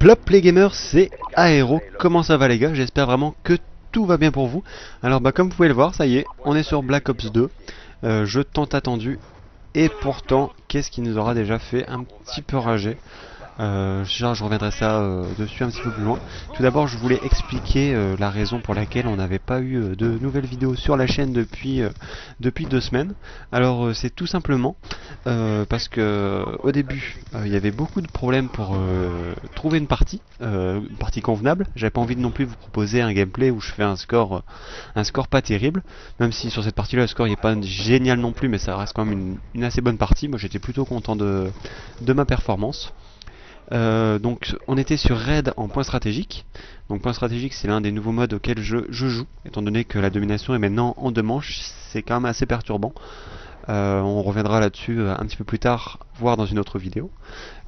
Plop les gamers, c'est Aero. Comment ça va les gars? J'espère vraiment que tout va bien pour vous. Alors comme vous pouvez le voir, ça y est, on est sur Black Ops 2, jeu tant attendu. Et pourtant, qu'est-ce qui nous aura déjà fait un petit peu rager? Je reviendrai dessus un petit peu plus loin. Tout d'abord, je voulais expliquer la raison pour laquelle on n'avait pas eu de nouvelles vidéos sur la chaîne depuis 2 semaines. Alors, c'est tout simplement parce que au début, il y avait beaucoup de problèmes pour trouver une partie convenable. J'avais pas envie de non plus vous proposer un gameplay où je fais un score pas terrible, même si sur cette partie-là, le score n'est pas génial non plus, mais ça reste quand même une assez bonne partie. Moi, j'étais plutôt content de ma performance. Donc on était sur raid en point stratégique. Donc point stratégique, c'est l'un des nouveaux modes auxquels je joue, étant donné que la domination est maintenant en 2 manches. C'est quand même assez perturbant. On reviendra là-dessus un petit peu plus tard, voire dans une autre vidéo.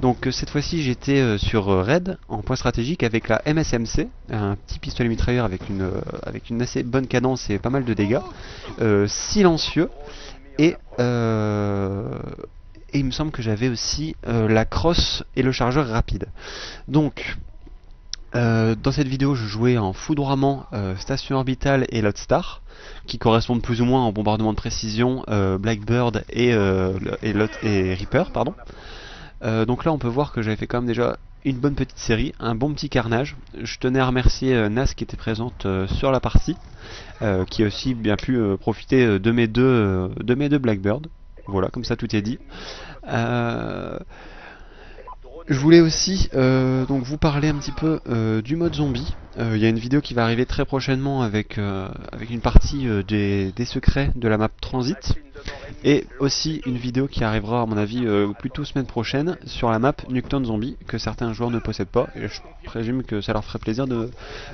Donc cette fois-ci j'étais sur raid en point stratégique avec la MSMC, un petit pistolet mitrailleur avec une assez bonne cadence et pas mal de dégâts, silencieux, et il me semble que j'avais aussi la crosse et le chargeur rapide. Donc dans cette vidéo je jouais en foudroiement station orbitale et Loadstar, qui correspondent plus ou moins au bombardement de précision, Blackbird et Reaper, pardon. Donc là on peut voir que j'avais fait quand même déjà une bonne petite série, un bon petit carnage. Je tenais à remercier Nas qui était présente sur la partie, qui a aussi bien pu profiter de mes deux Blackbird. Voilà, comme ça tout est dit. Je voulais aussi donc vous parler un petit peu du mode zombie. Il y a une vidéo qui va arriver très prochainement avec une partie des secrets de la map Transit. Et aussi une vidéo qui arrivera à mon avis plutôt semaine prochaine sur la map Nuketown Zombie, que certains joueurs ne possèdent pas. Et je présume que ça leur ferait plaisir de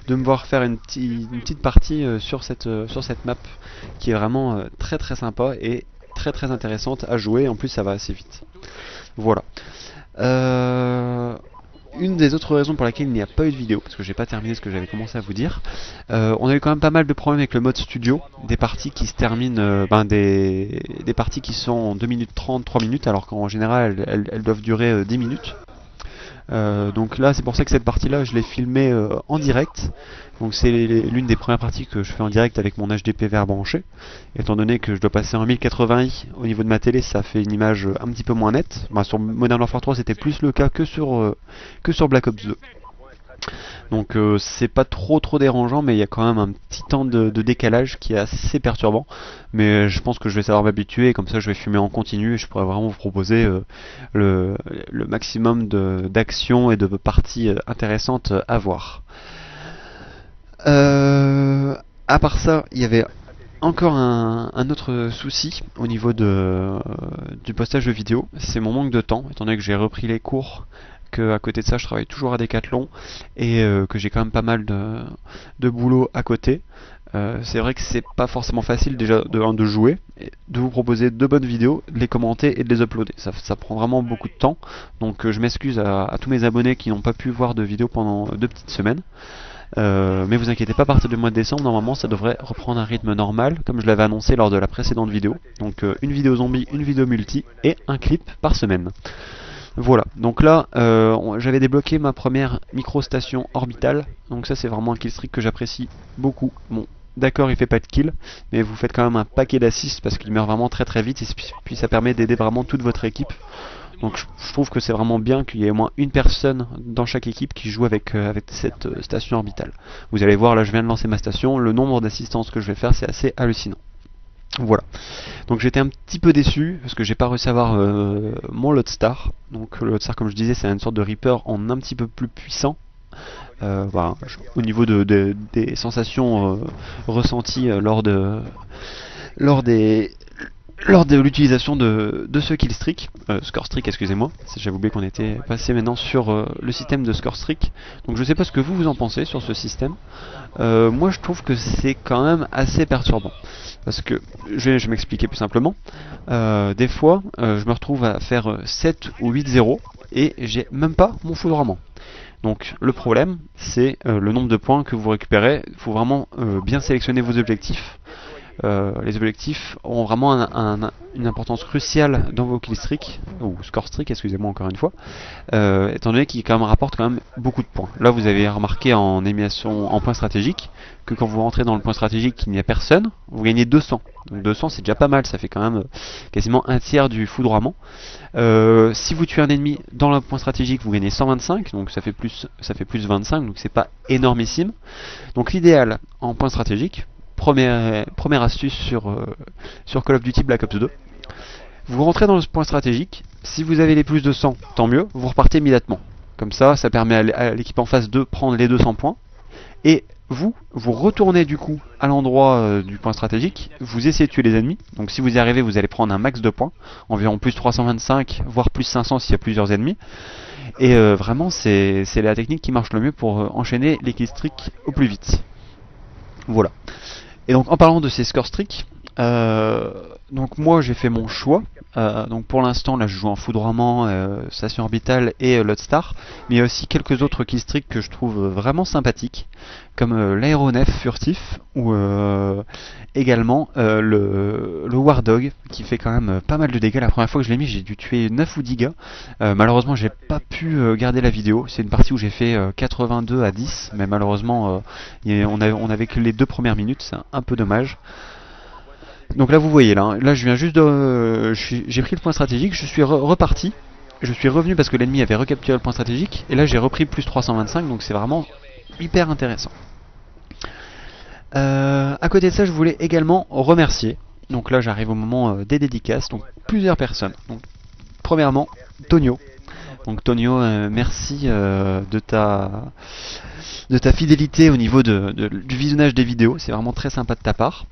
me voir faire une petite partie sur cette map, qui est vraiment très très sympa et très intéressante à jouer. En plus ça va assez vite. Voilà. Une des autres raisons pour laquelle il n'y a pas eu de vidéo, parce que j'ai pas terminé ce que j'avais commencé à vous dire, on a eu quand même pas mal de problèmes avec le mode studio, des parties qui se terminent, des parties qui sont en 2 minutes 30, 3 minutes, alors qu'en général elles doivent durer 10 minutes. Donc là c'est pour ça que cette partie là je l'ai filmée en direct. Donc c'est l'une des premières parties que je fais en direct avec mon HDPVR branché. Étant donné que je dois passer en 1080i au niveau de ma télé, ça fait une image un petit peu moins nette. Sur Modern Warfare 3 c'était plus le cas que sur Black Ops 2. Donc c'est pas trop dérangeant, mais il y a quand même un petit temps de décalage qui est assez perturbant. Mais je pense que je vais savoir m'habituer, et comme ça je vais filmer en continu et je pourrais vraiment vous proposer le maximum d'actions et de parties intéressantes à voir. À part ça, il y avait encore un autre souci au niveau du postage de vidéo, c'est mon manque de temps, étant donné que j'ai repris les cours, que à côté de ça je travaille toujours à Decathlon et que j'ai quand même pas mal de boulot à côté. C'est vrai que c'est pas forcément facile déjà de jouer, de vous proposer de bonnes vidéos, de les commenter et de les uploader. Ça prend vraiment beaucoup de temps, donc je m'excuse à tous mes abonnés qui n'ont pas pu voir de vidéos pendant 2 petites semaines. Mais vous inquiétez pas, à partir du mois de décembre, normalement ça devrait reprendre un rythme normal, comme je l'avais annoncé lors de la précédente vidéo. Donc une vidéo zombie, une vidéo multi et un clip par semaine. Voilà, donc là j'avais débloqué ma première micro-station orbitale, donc ça c'est vraiment un killstreak que j'apprécie beaucoup. Bon, d'accord il fait pas de kill, mais vous faites quand même un paquet d'assists parce qu'il meurt vraiment très vite, et puis ça permet d'aider vraiment toute votre équipe. Donc je trouve que c'est vraiment bien qu'il y ait au moins une personne dans chaque équipe qui joue avec cette station orbitale. Vous allez voir, là je viens de lancer ma station, le nombre d'assistances que je vais faire c'est assez hallucinant. Voilà. Donc j'étais un petit peu déçu parce que j'ai pas réussi à avoir mon Loadstar. Donc le Loadstar, comme je disais, c'est une sorte de Reaper en un petit peu plus puissant. Voilà, au niveau des sensations ressenties lors de l'utilisation de ce killstreak, scorestreak, excusez-moi, j'avais oublié qu'on était passé maintenant sur le système de scorestreak. Donc je sais pas ce que vous en pensez sur ce système. Moi je trouve que c'est quand même assez perturbant. Parce que, je vais m'expliquer plus simplement, des fois je me retrouve à faire 7 ou 8-0 et j'ai même pas mon foudroiement. Donc le problème c'est le nombre de points que vous récupérez. Il faut vraiment bien sélectionner vos objectifs. les objectifs ont vraiment une importance cruciale dans vos killstreaks, ou score streak, excusez-moi encore une fois, étant donné qu'ils quand même rapportent quand même beaucoup de points. Là vous avez remarqué en élimination en points stratégiques que quand vous rentrez dans le point stratégique, il n'y a personne, vous gagnez 200. Donc 200 c'est déjà pas mal, ça fait quand même quasiment un tiers du foudroiement. Si vous tuez un ennemi dans le point stratégique, vous gagnez 125, donc ça fait plus 25, donc c'est pas énormissime. Donc l'idéal en point stratégique, première astuce sur Call of Duty Black Ops 2, vous rentrez dans le point stratégique, si vous avez les plus de 100, tant mieux, vous repartez immédiatement. Comme ça permet à l'équipe en face de prendre les 200 points, et vous retournez du coup à l'endroit du point stratégique, vous essayez de tuer les ennemis, donc si vous y arrivez vous allez prendre un max de points, environ plus 325, voire plus 500 s'il y a plusieurs ennemis, et vraiment c'est la technique qui marche le mieux pour enchaîner les killstreaks au plus vite. Voilà. Et donc en parlant de ces score streaks, donc moi j'ai fait mon choix. Donc pour l'instant là je joue en foudroiement, station orbitale et Lodestar, mais il y a aussi quelques autres killstreaks que je trouve vraiment sympathiques, comme l'aéronef furtif ou également le War Dog qui fait quand même pas mal de dégâts. La première fois que je l'ai mis j'ai dû tuer 9 ou 10 gars. Malheureusement j'ai pas pu garder la vidéo, c'est une partie où j'ai fait 82 à 10, mais malheureusement on avait que les 2 premières minutes, c'est un peu dommage. Donc là vous voyez là je viens juste de... j'ai pris le point stratégique, je suis reparti. Je suis revenu parce que l'ennemi avait recapturé le point stratégique. Et là j'ai repris plus 325, donc c'est vraiment hyper intéressant. À côté de ça je voulais également remercier. Donc là j'arrive au moment des dédicaces. Donc plusieurs personnes. Donc premièrement Tonio. Donc Tonio, merci de ta fidélité au niveau du visionnage des vidéos. C'est vraiment très sympa de ta part.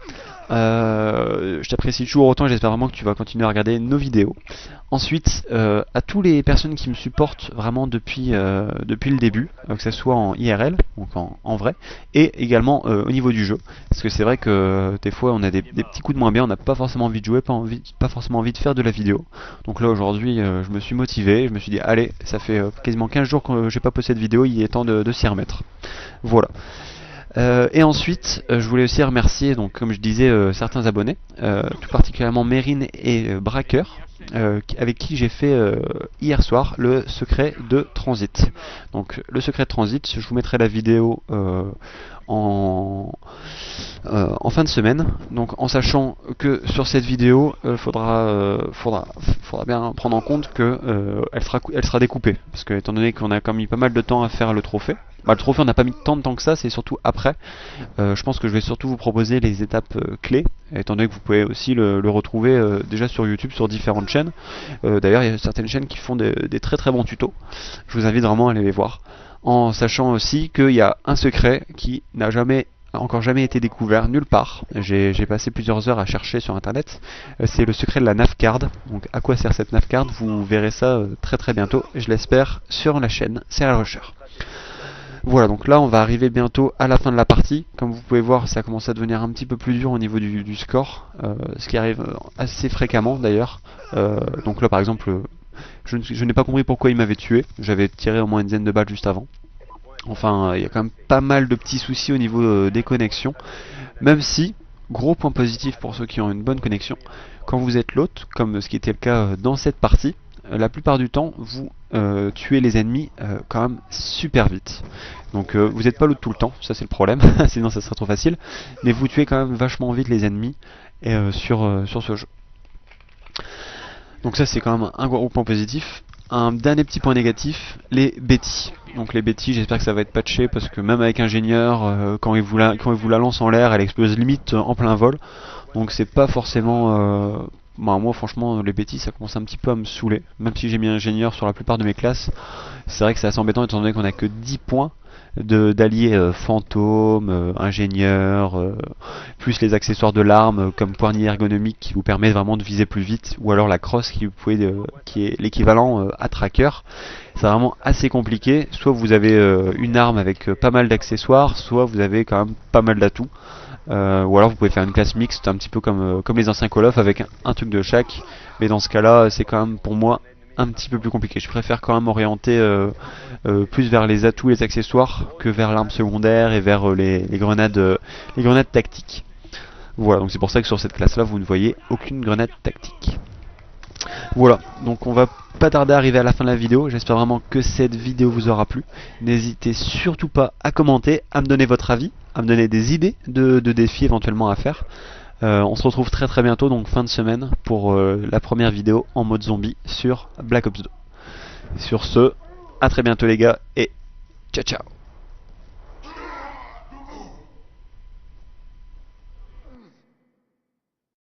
Je t'apprécie toujours autant, j'espère vraiment que tu vas continuer à regarder nos vidéos. Ensuite, à toutes les personnes qui me supportent vraiment depuis le début, que ce soit en IRL, donc en vrai, et également au niveau du jeu. Parce que c'est vrai que des fois on a des petits coups de moins bien, on n'a pas forcément envie de jouer, pas forcément envie de faire de la vidéo. Donc là aujourd'hui je me suis motivé, je me suis dit allez, ça fait quasiment 15 jours que j'ai pas posté de vidéo, il est temps de s'y remettre. Voilà. Et ensuite, je voulais aussi remercier, donc comme je disais, certains abonnés, tout particulièrement Mérine et Bracker, avec qui j'ai fait hier soir le secret de Transit. Donc le secret de Transit, je vous mettrai la vidéo en fin de semaine, donc en sachant que sur cette vidéo faudra bien prendre en compte que elle sera découpée, parce que étant donné qu'on a quand même mis pas mal de temps à faire le trophée, le trophée on n'a pas mis tant de temps que ça, c'est surtout après. Je pense que je vais surtout vous proposer les étapes clés, étant donné que vous pouvez aussi le retrouver déjà sur YouTube sur différentes chaînes. D'ailleurs il y a certaines chaînes qui font des très très bons tutos, je vous invite vraiment à aller les voir, en sachant aussi qu'il y a un secret qui n'a encore jamais été découvert nulle part. J'ai passé plusieurs heures à chercher sur internet. C'est le secret de la navcard. Donc à quoi sert cette navcard? Vous verrez ça très très bientôt, je l'espère, sur la chaîne Serial Rusher. Voilà, donc là on va arriver bientôt à la fin de la partie. Comme vous pouvez voir, ça commence à devenir un petit peu plus dur au niveau du score, ce qui arrive assez fréquemment d'ailleurs. Donc là par exemple, je n'ai pas compris pourquoi il m'avait tué. J'avais tiré au moins une dizaine de balles juste avant. Enfin, il y a quand même pas mal de petits soucis au niveau des connexions. Même si, gros point positif pour ceux qui ont une bonne connexion, quand vous êtes l'hôte, comme ce qui était le cas dans cette partie, la plupart du temps, vous tuez les ennemis quand même super vite. Donc vous n'êtes pas l'hôte tout le temps, ça c'est le problème, sinon ça serait trop facile. Mais vous tuez quand même vachement vite les ennemis sur ce jeu. Donc ça c'est quand même un gros point positif. Un dernier petit point négatif, les Betty. Donc les Betty, j'espère que ça va être patché parce que même avec ingénieur, quand il vous la lance en l'air, elle explose limite en plein vol. Donc c'est pas forcément... moi franchement les Betty ça commence un petit peu à me saouler. Même si j'ai mis ingénieur sur la plupart de mes classes, c'est vrai que c'est assez embêtant étant donné qu'on a que 10 points d'alliés fantôme, ingénieur, plus les accessoires de l'arme comme poignée ergonomique qui vous permet vraiment de viser plus vite, ou alors la crosse qui est l'équivalent à tracker. C'est vraiment assez compliqué, soit vous avez une arme avec pas mal d'accessoires, soit vous avez quand même pas mal d'atouts. Ou alors vous pouvez faire une classe mixte un petit peu comme les anciens Call of avec un truc de chaque, mais dans ce cas là c'est quand même pour moi un petit peu plus compliqué. Je préfère quand même orienter plus vers les atouts et les accessoires que vers l'arme secondaire et vers les grenades tactiques. Voilà, donc c'est pour ça que sur cette classe là vous ne voyez aucune grenade tactique. Voilà, donc on va pas tarder à arriver à la fin de la vidéo. J'espère vraiment que cette vidéo vous aura plu. N'hésitez surtout pas à commenter, à me donner votre avis, à me donner des idées de défis éventuellement à faire. On se retrouve très très bientôt, donc fin de semaine, pour la première vidéo en mode zombie sur Black Ops 2. Sur ce, à très bientôt les gars, et ciao ciao.